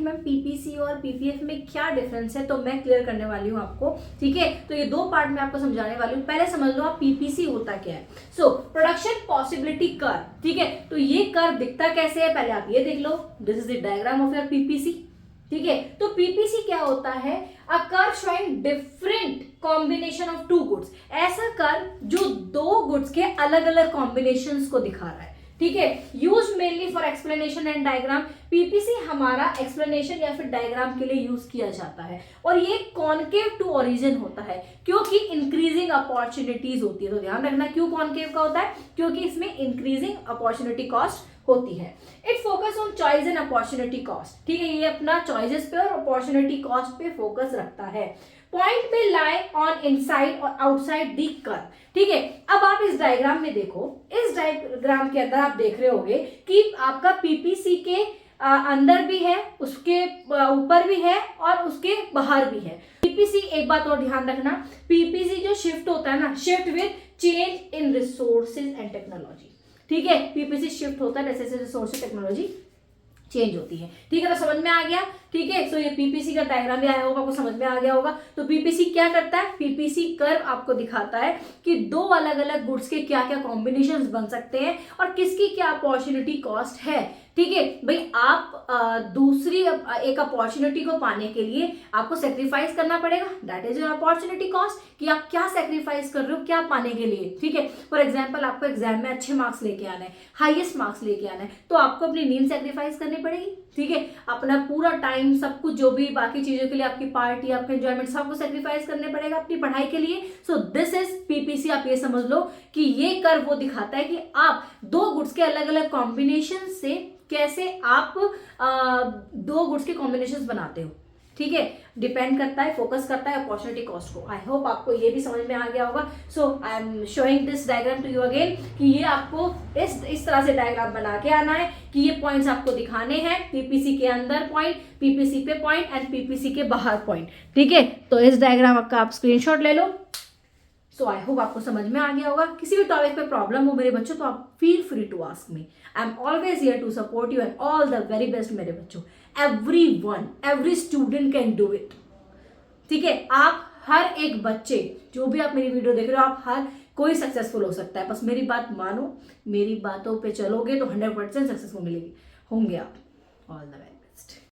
Ma'am PPC और PPF में क्या डिफरेंस है, तो मैं क्लियर करने वाली हूँ आपको, ठीक है। तो ये दो पार्ट में आपको समझाने वाली हूँ। पहले समझ लो आप पीपीसी होता क्या है। सो प्रोडक्शन पॉसिबिलिटी कर्व, ठीक है। तो ये कर्व दिखता कैसे है, पहले आप ये देख लो, this is the diagram of your PPC, ठीक है। तो पीपीसी क्या होता है, a curve showing different combination of two goods, ऐसा कर्व जो दो गुड्स के अलग अलग कॉम्बिनेशंस को दिखा रहा है, ठीक है। Use mainly for explanation and diagram, PPC हमारा एक्सप्लेनेशन या फिर डायग्राम के लिए यूज किया जाता है, और ये कॉनकेव टू ओरिजिन होता है क्योंकि इंक्रीजिंग अपॉर्चुनिटीज होती है। तो ध्यान रखना क्यों कॉनकेव का होता है, क्योंकि इसमें इंक्रीजिंग अपॉर्चुनिटी कॉस्ट होती है। It focus on choice and opportunity cost, ठीक है। ये अपना चॉइसेस पे और अपॉर्चुनिटी कॉस्ट पे फोकस रखता है। पॉइंट पे लाई ऑन इनसाइड और आउटसाइड दी कर्व, ठीक है। अब आप इस डायग्राम में देखो, इस डायग्राम के अंदर आप देख रहे होगे कि आपका पीपीसी के अंदर भी है, उसके ऊपर भी है और उसके बाहर भी है। पीपीसी, एक बात और ध्यान रखना, पीपीसी जो शिफ्ट होता है ना, shift with change in resources and technology, ठीक है। पीपीसी शिफ्ट होता है जैसे जैसे रिसोर्सेज टेक्नोलॉजी चेंज होती है, ठीक है। तो समझ में आ गया, ठीक है। सो ये पीपीसी का डायग्राम भी आया होगा, आपको समझ में आ गया होगा। तो पीपीसी क्या करता है, पीपीसी कर्व आपको दिखाता है कि दो अलग अलग गुड्स के क्या क्या कॉम्बिनेशंस बन सकते हैं और किसकी क्या अपॉर्चुनिटी कॉस्ट है, ठीक है। भाई आप दूसरी एक अपॉर्चुनिटी को पाने के लिए आपको सेक्रीफाइस करना पड़ेगा, that is your opportunity cost, कि आप क्या सेक्रीफाइस कर रहे हो क्या पाने के लिए, ठीक है। फॉर एग्जाम्पल आपको एग्जाम में अच्छे मार्क्स लेके आना है, हाईएस्ट मार्क्स लेके आना है, तो आपको अपनी नींद सेक्रीफाइस करनी पड़ेगी, ठीक है। अपना पूरा टाइम, सब कुछ, जो भी बाकी चीजों के लिए आपकी पार्टी, आपका एंजॉयमेंट, सबको सेक्रीफाइस करने पड़ेगा अपनी पढ़ाई के लिए। So this is PPC. आप ये समझ लो कि ये कर्व वो दिखाता है कि आप दो गुड्स के अलग अलग कॉम्बिनेशन से कैसे आप दो गुड्स के कॉम्बिनेशंस बनाते हो, ठीक है। डिपेंड करता है, फोकस करता है अपॉर्चुनिटी कॉस्ट को। आई होप आपको ये भी समझ में आ गया होगा। So I am showing this diagram to you again, कि ये आपको इस तरह से डायग्राम बना के आना है कि ये पॉइंट्स आपको दिखाने हैं, पीपीसी के अंदर पॉइंट, पीपीसी पे पॉइंट एंड पीपीसी के बाहर पॉइंट, ठीक है। तो इस डायग्राम का आप स्क्रीनशॉट ले लो। सो आई होप आपको समझ में आ गया होगा। किसी भी टॉपिक पे प्रॉब्लम हो मेरे बच्चों तो आप feel free to ask me, I am always here to support you and all the very best मेरे बच्चों। Everyone, every student can do it, ठीक है। आप हर एक बच्चे, जो भी आप मेरी वीडियो देख रहे हो, आप हर कोई सक्सेसफुल हो सकता है, बस मेरी बात मानो, मेरी बातों पे चलोगे तो 100% सक्सेसफुल मिलेगी, होंगे आप। All the best.